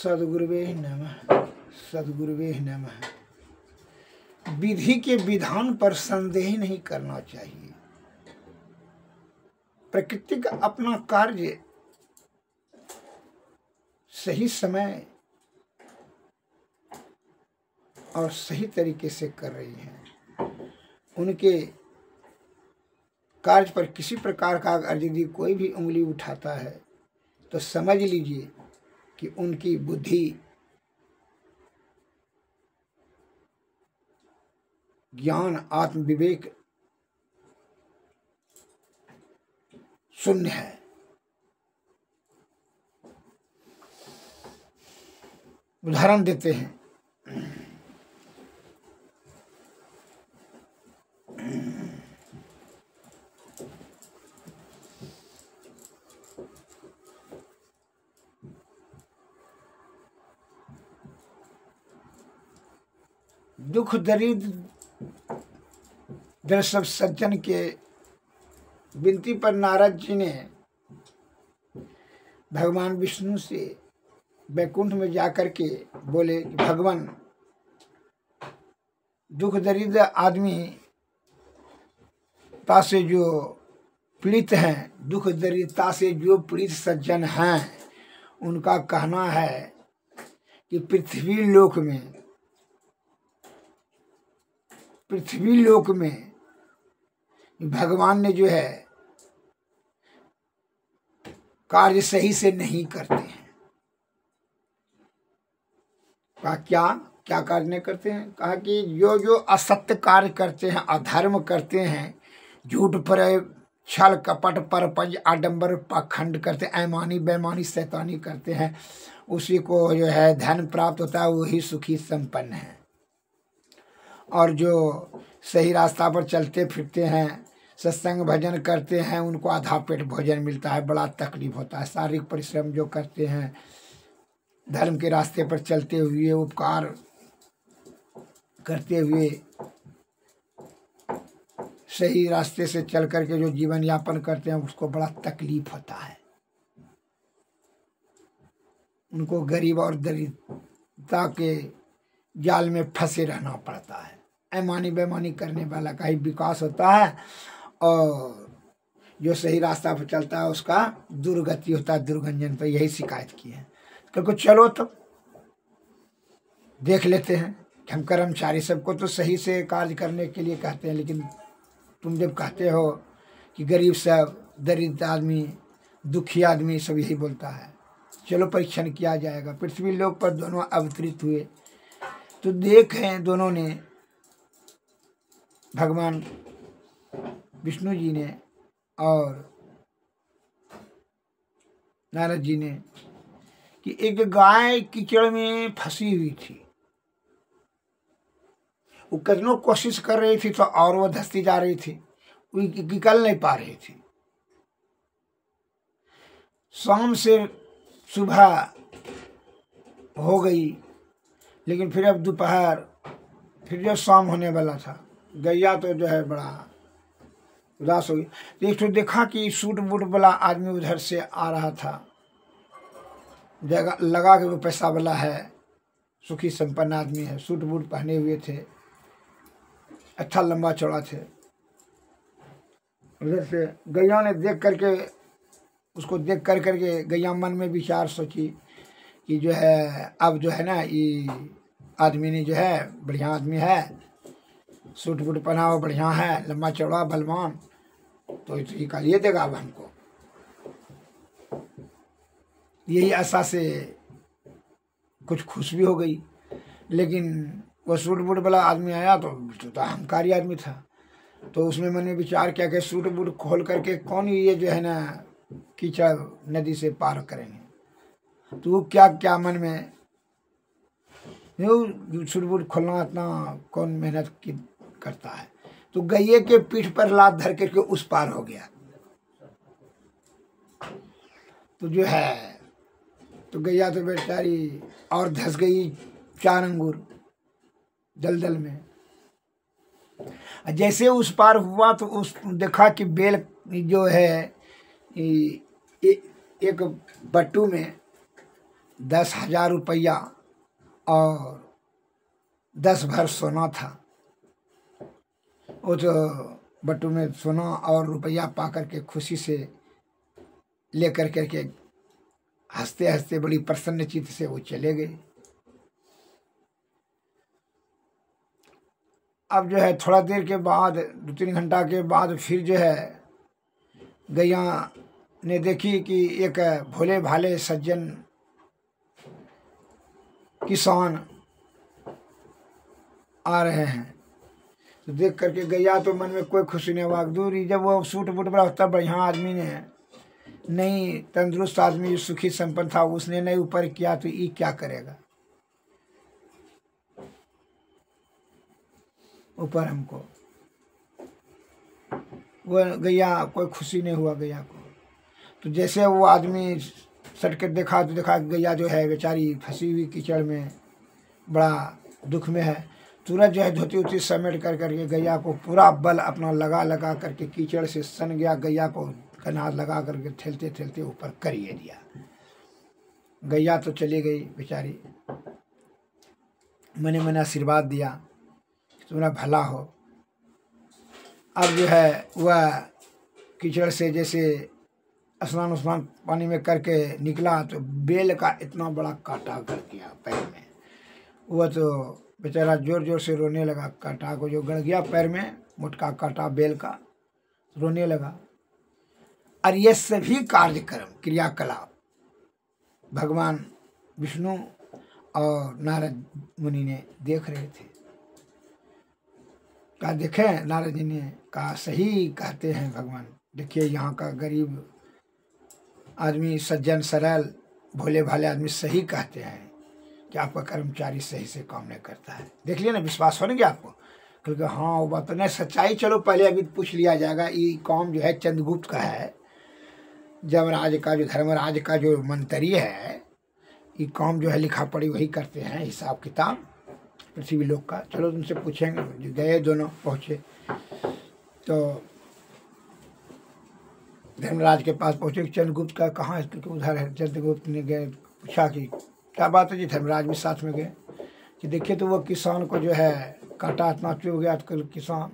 सद्गुरुवे नमः। सद्गुरुवे नमः। विधि के विधान पर संदेह नहीं करना चाहिए। प्रकृति का अपना कार्य सही समय और सही तरीके से कर रही है। उनके कार्य पर किसी प्रकार का अगर यदि कोई भी उंगली उठाता है तो समझ लीजिए कि उनकी बुद्धि ज्ञान आत्म विवेक शून्य है। उदाहरण देते हैं। दुख दरिद्र सब सज्जन के विनती पर नारद जी ने भगवान विष्णु से वैकुंठ में जाकर के बोले कि भगवान, दुख दरिद्र आदमी ता से जो पीड़ित हैं, दुख दरिद्रता से जो पीड़ित सज्जन हैं, उनका कहना है कि पृथ्वी लोक में भगवान ने जो है कार्य सही से नहीं करते हैं। कहा क्या कार्य नहीं करते हैं? कहा कि जो असत्य कार्य करते हैं, अधर्म करते हैं, झूठ पर छल कपट पर पंज आडंबर पाखंड करते, ऐमानी बेमानी शैतानी करते हैं, उसी को जो है धन प्राप्त होता है, वही सुखी संपन्न है। और जो सही रास्ता पर चलते फिरते हैं, सत्संग भजन करते हैं, उनको आधा पेट भोजन मिलता है, बड़ा तकलीफ होता है। शारीरिक परिश्रम जो करते हैं, धर्म के रास्ते पर चलते हुए, उपकार करते हुए, सही रास्ते से चल करके जो जीवन यापन करते हैं, उसको बड़ा तकलीफ होता है। उनको गरीब और दरिद्रता के जाल में फंसे रहना पड़ता है। ऐमानी बेमानी करने वाला का ही विकास होता है, और जो सही रास्ता पर चलता है उसका दुर्गति होता है। दुर्गंजन पर यही शिकायत की है। क्योंकि चलो तो देख लेते हैं कि हम कर्मचारी सबको तो सही से कार्य करने के लिए कहते हैं, लेकिन तुम जब कहते हो कि गरीब सब, दरिद्र आदमी, दुखी आदमी, सब यही बोलता है। चलो परीक्षण किया जाएगा। पृथ्वी लोक पर दोनों अवतरित हुए तो देखें, दोनों ने, भगवान विष्णु जी ने और नारद जी ने, कि एक गाय कीचड़ में फंसी हुई थी। वो कितनों कोशिश कर रही थी तो और वो धंसती जा रही थी, वो निकल नहीं पा रही थी। शाम से सुबह हो गई, लेकिन फिर अब दोपहर, फिर जो शाम होने वाला था, गैया तो जो है बड़ा उदास हो गई। तो एक तो देखा कि सूट बूट वाला आदमी उधर से आ रहा था, जगह लगा कि वो पैसा वाला है, सुखी संपन्न आदमी है, सूट बूट पहने हुए थे, अच्छा लंबा चौड़ा थे। उधर से गैया ने देख करके, उसको देख करके गैया मन में विचार सोची कि जो है अब जो है ना, ये आदमी ने जो है बढ़िया आदमी है, सूट बूट पहना हुआ बढ़िया है, लंबा चौड़ा बलवान, तो ये का ये देगा अब हमको। यही आशा से कुछ खुश भी हो गई। लेकिन वो सूट बूट वाला आदमी आया तो अहंकारी आदमी था, तो उसमें मैंने विचार किया कि सूट बूट खोल करके कौन ये जो है ना कीचड़ नदी से पार करेंगे। तो वो क्या मन में, सूट बूट खोलना इतना कौन मेहनत की करता है। तो गैये के पीठ पर लात धर करके उस पार हो गया। तो जो है, तो गैया तो बेचारी और धंस गई 4 अंगुर दलदल में। जैसे उस पार हुआ तो उस देखा कि बेल जो है एक बट्टू में 10,000 रुपया और 10 भर सोना था। वो तो बटू में सोना और रुपया पा करके खुशी से लेकर करके हंसते हंसते बड़ी प्रसन्न चित्त से वो चले गए। अब जो है थोड़ा देर के बाद 2-3 घंटा के बाद फिर जो है गैया ने देखी कि एक भोले भाले सज्जन किसान आ रहे हैं। तो देख करके गैया तो मन में कोई खुशी नहीं हुआ। दूरी जब वो सूट बूट बड़ा तब बढ़िया आदमी ने नहीं, तंदुरुस्त आदमी सुखी संपन्न था, उसने नहीं ऊपर किया तो ये क्या करेगा ऊपर हमको। वो गैया कोई खुशी नहीं हुआ गैया को। तो जैसे वो आदमी सट कर देखा तो देखा गैया जो है बेचारी फंसी हुई कीचड़ में, बड़ा दुख में है। तुरंत जो है धोती उती समेट कर करके गैया को पूरा बल अपना लगा लगा करके कीचड़ से सन गया। गैया को कनार लगा करके ठेलते ठेलते ऊपर करिए दिया। गैया तो चली गई बेचारी, मैंने मैंने आशीर्वाद दिया तुम्हारा भला हो। अब जो है वह कीचड़ से जैसे स्नान उस्नान पानी में करके निकला तो बेल का इतना बड़ा कांटा गड़ गया पैर में। वह तो बेचारा जोर जोर से रोने लगा। कांटा को जो गड़ गया पैर में, मोटका कांटा बेल का, रोने लगा। और ये सभी कार्यक्रम क्रियाकलाप भगवान विष्णु और नारद मुनि ने देख रहे थे। कहा देखें नारद जी ने कहा सही कहते हैं भगवान। देखिए यहाँ का गरीब आदमी, सज्जन सरल भोले भाले आदमी सही कहते हैं कि आपका कर्मचारी सही से काम नहीं करता है। देख लिया ना, विश्वास हो गया आपको? क्योंकि हाँ वो बात तो नहीं सच्चाई। चलो पहले अभी पूछ लिया जाएगा। ये काम जो है चंद्रगुप्त का है, जमराज का जो धर्मराज का जो मंत्री है, ये काम जो है लिखा पढ़ी वही करते हैं, हिसाब किताब पृथ्वी लोक का। चलो उनसे पूछेंगे। गए दोनों पहुँचे तो धर्मराज के पास पहुँचे। चंद्रगुप्त का कहाँ है? क्योंकि उधर है। चंद्रगुप्त ने गए पूछा कि क्या बात है जी? धर्मराज भी साथ में गए कि देखिए तो वो किसान को जो है कांटा इतना चुभ गया तो कल किसान,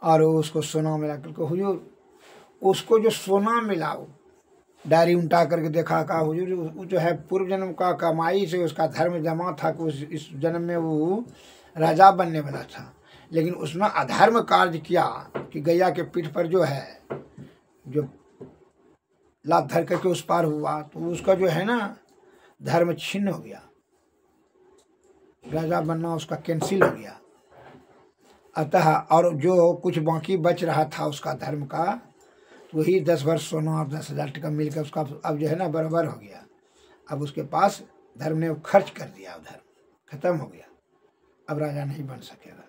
और उसको सोना मिला। क्योंकि हुजूर उसको जो सोना मिला, वो डायरी उल्टा करके देखा, कहा हुजूर वो जो है पूर्व जन्म का कमाई से उसका धर्म जमा था कि इस जन्म में वो राजा बनने वाला था, लेकिन उसने अधर्म कार्य किया कि गैया के पीठ पर जो है जो लात धर करके उस पार हुआ, तो उसका जो है ना धर्म छिन्न हो गया, राजा बनना उसका कैंसिल हो गया। अतः और जो कुछ बाकी बच रहा था उसका धर्म का, तो वही 10 वर्ष सोना और 10,000 टका मिलकर उसका अब जो है ना बराबर हो गया। अब उसके पास धर्म ने खर्च कर दिया, धर्म खत्म हो गया, अब राजा नहीं बन सकेगा।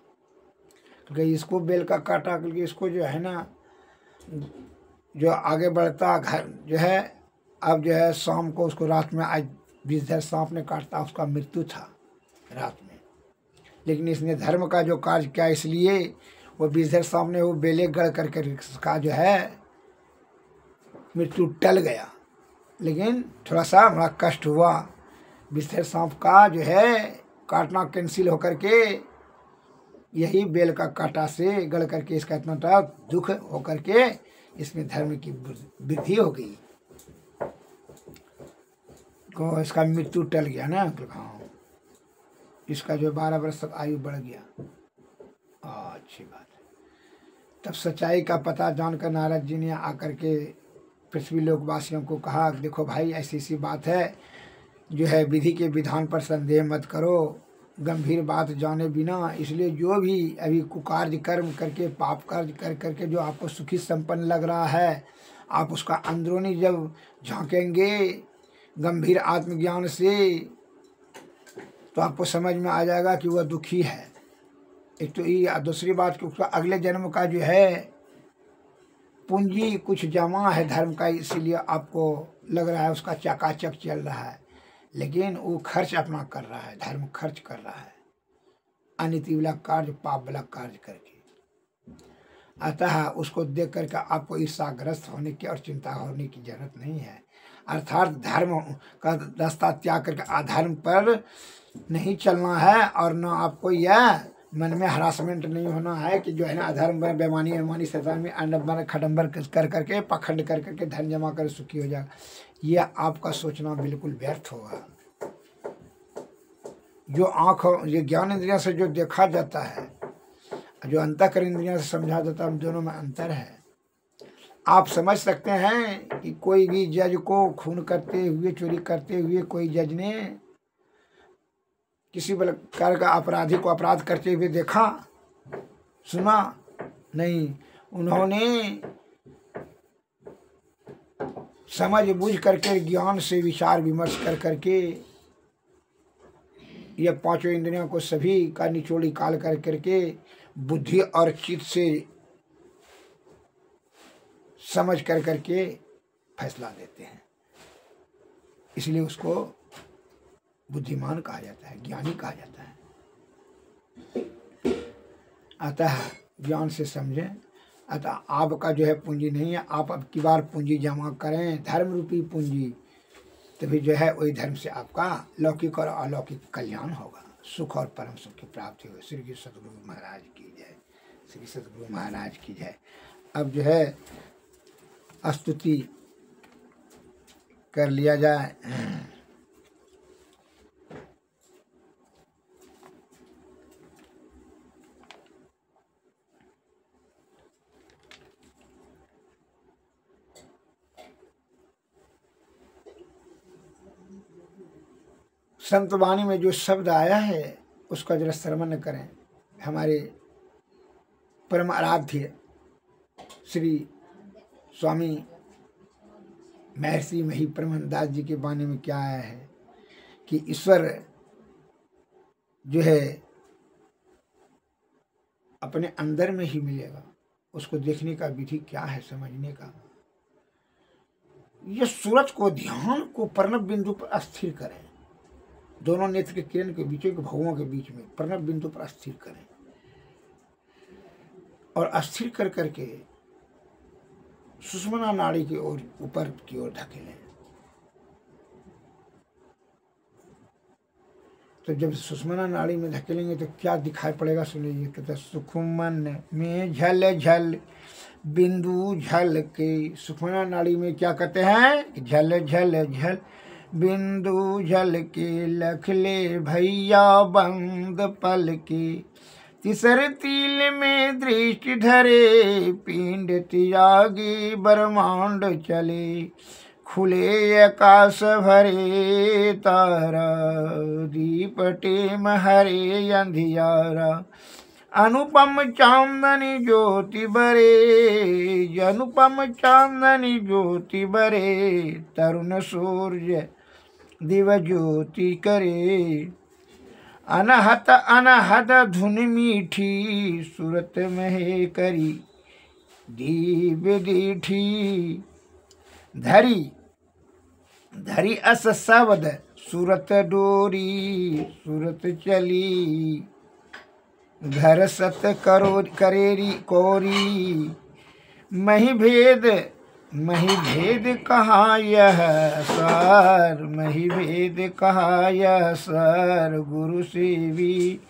क्योंकि इसको बेल का काटा, क्योंकि इसको जो है ना जो आगे बढ़ता घर जो है, अब जो है शाम को उसको रात में आज विषधर सांप ने काटता, उसका मृत्यु था रात में। लेकिन इसने धर्म का जो कार्य किया, इसलिए वो विषधर सांप ने वो बेले गड़ करके उसका जो है मृत्यु टल गया। लेकिन थोड़ा सा बड़ा कष्ट हुआ। विषधर सांप का जो है काटना कैंसिल होकर के यही बेल का कांटा से गड़ करके इसका इतना दुख होकर के इसमें धर्म की वृद्धि हो गई, को इसका मृत्यु टल गया ना। हाँ, इसका जो 12 वर्ष तक आयु बढ़ गया। अच्छी बात है। तब सच्चाई का पता जानकर नारद जी ने आकर के पृथ्वी लोकवासियों को कहा, देखो भाई ऐसी सी बात है, जो है विधि के विधान पर संदेह मत करो, गंभीर बात जाने बिना। इसलिए जो भी अभी कुकार्य कर्म करके पाप कार्य कर करके जो आपको सुखी संपन्न लग रहा है, आप उसका अंदरूनी जब झांकेंगे गंभीर आत्मज्ञान से, तो आपको समझ में आ जाएगा कि वह दुखी है। एक तो ये, दूसरी बात कि उसका अगले जन्म का जो है पूंजी कुछ जमा है धर्म का, इसीलिए आपको लग रहा है उसका चकाचक चल रहा है, लेकिन वो खर्च अपना कर रहा है, धर्म खर्च कर रहा है, अनिति वाला कार्य पाप वाला कार्य करके। अतः उसको देख करके आपको ईर्ष्याग्रस्त होने की और चिंता होने की जरूरत नहीं है। अर्थात धर्म का रास्ता त्याग करके अधर्म पर नहीं चलना है, और न आपको यह मन में हरासमेंट नहीं होना है कि जो है ना अधर्म पर बेमानी बेमानी शैतान में अंडम्बर खडम्बर कर करके पखंड कर करके धन जमा कर सुखी हो जाए। यह आपका सोचना बिल्कुल व्यर्थ होगा। जो आँख ये ज्ञान इंद्रिया से जो देखा जाता है, जो अंतःकरण इंद्रिया से समझा जाता है, दोनों में अंतर है। आप समझ सकते हैं कि कोई भी जज को खून करते हुए, चोरी करते हुए कोई जज ने किसी प्रकार का अपराधी को अपराध करते हुए देखा, सुना? नहीं। उन्होंने समझ बूझ करके ज्ञान से विचार विमर्श कर करके ये पांचों इंद्रियों को सभी का निचोड़ निकाल कर करके बुद्धि और चित्त से समझ कर करके फैसला देते हैं। इसलिए उसको बुद्धिमान कहा जाता है, ज्ञानी कहा जाता है। अतः ज्ञान से समझें। अतः आपका जो है पूंजी नहीं है, आप अब की बार पूंजी जमा करें, धर्म रूपी पूंजी, तभी जो है वही धर्म से आपका लौकिक और अलौकिक कल्याण होगा, सुख और परम सुख की प्राप्ति होगी। श्री सतगुरु महाराज की जय, श्री सतगुरु महाराज की जय। अब जो है स्तुति कर लिया जाए। संत वाणी में जो शब्द आया है उसका जरा श्रवण करें। हमारे परम आराध्य श्री स्वामी महर्षि मही परमानंदास जी के वाणी में क्या आया है कि ईश्वर जो है अपने अंदर में ही मिलेगा। उसको देखने का विधि क्या है, समझने का। यह सूरज को, ध्यान को प्रणव बिंदु पर स्थिर करें, दोनों नेत्र के किरण के बीच, भवों के बीच में प्रणव बिंदु पर स्थिर करें, और स्थिर कर करके सुषुम्ना नाड़ी की ओर, ऊपर की ओर धकेलें। तो जब सुषुम्ना नाड़ी में धकेलेंगे तो क्या दिखाई पड़ेगा, सुनिए। कहते सुखमन में झल झल बिंदु झल के। सुषुम्ना नाड़ी में क्या कहते हैं? झल झल झल बिंदु झल के, लख ले भैया बंद पल के। तिसर तिल में दृष्टि धरे, पिंड त्यागी ब्रह्मांड चले। खुले आकाश भरे तारा, दीप टेम हरे अंधियारा। अनुपम चांदनी ज्योति बरे, अनुपम चांदनी ज्योति बरे। तरुण सूर्य दिव ज्योति करे। अनहत अनहद धुन मीठी, सूरत में करी दीप दीठी। धरी धरी अस शब्द सूरत डोरी, सूरत चली। घर सत करो करेरी कोरी। मही भेद कहाँ यह सार, मही भेद कहाँ यह सार। गुरु से भी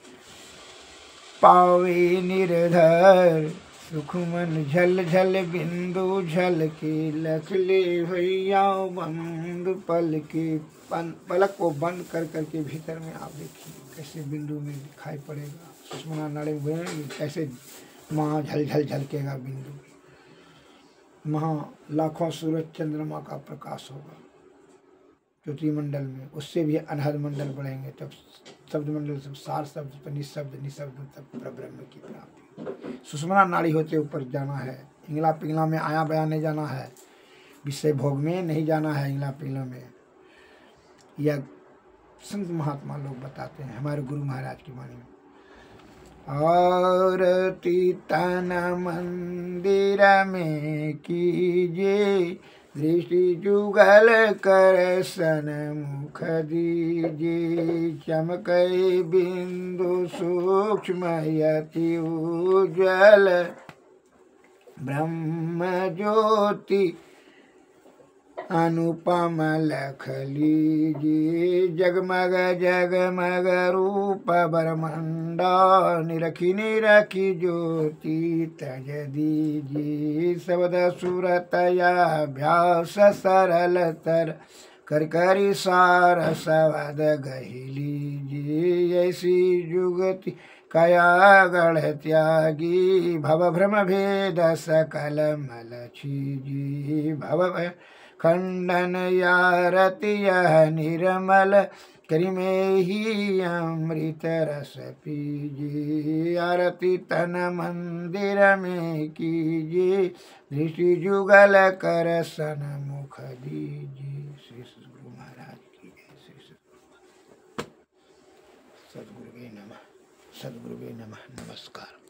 पावे निर्धर, सुखमन झल झल बिंदु झल के। लख ले भैया बंद पल के। पलक को बंद कर करके भीतर में आप देखिए कैसे बिंदु में दिखाई पड़ेगा। सुषुम्ना नाड़ी में कैसे वहाँ झल झल झलकेगा बिंदु। वहाँ लाखों सूरज चंद्रमा का प्रकाश होगा ज्योति मंडल में। उससे भी अनहद मंडल बढ़ेंगे, तब शब्द मंडल सब सार शब्द पर निशब्द, निशब्द तब ब्रह्म की प्राप्ति। सुषुम्ना नाड़ी होते ऊपर जाना है, इंगला पिंगला में आया बया नहीं जाना है, विषय भोग में नहीं जाना है इंगला पिंगला में। यह संत महात्मा लोग बताते हैं, हमारे गुरु महाराज की वाणी में। आरती तन मंदिर में कीजिए, दृष्टि जुगल कर सन्मुख दीजिए। चमकई बिंदु सूक्ष्म यति उज्ज्वल, ब्रह्म ज्योति अनुपम लख लीजिए। जगमग जगमग रूप बरमंडा, निरखी निरखी ज्योति तज दीजिए। शब्द सुरतयाभ्यास सरल तर, कर करी सार सवद गही लीजिए। ऐसी जुगति कया गढ़ त्यागी, भव भ्रम भेद सकल मल छीजी। भव खंडन यारति यह निर्मल, करि में ही अमृत रस पीजिए। आरती तन मंदिर में कीजिए, दृष्टि जुगल कर सन्मुख दीजिए। श्री सद्गुरु महाराज की जय। श्री सद्गुरुवे नमः। सद्गुरुवे नमः। नमस्कार।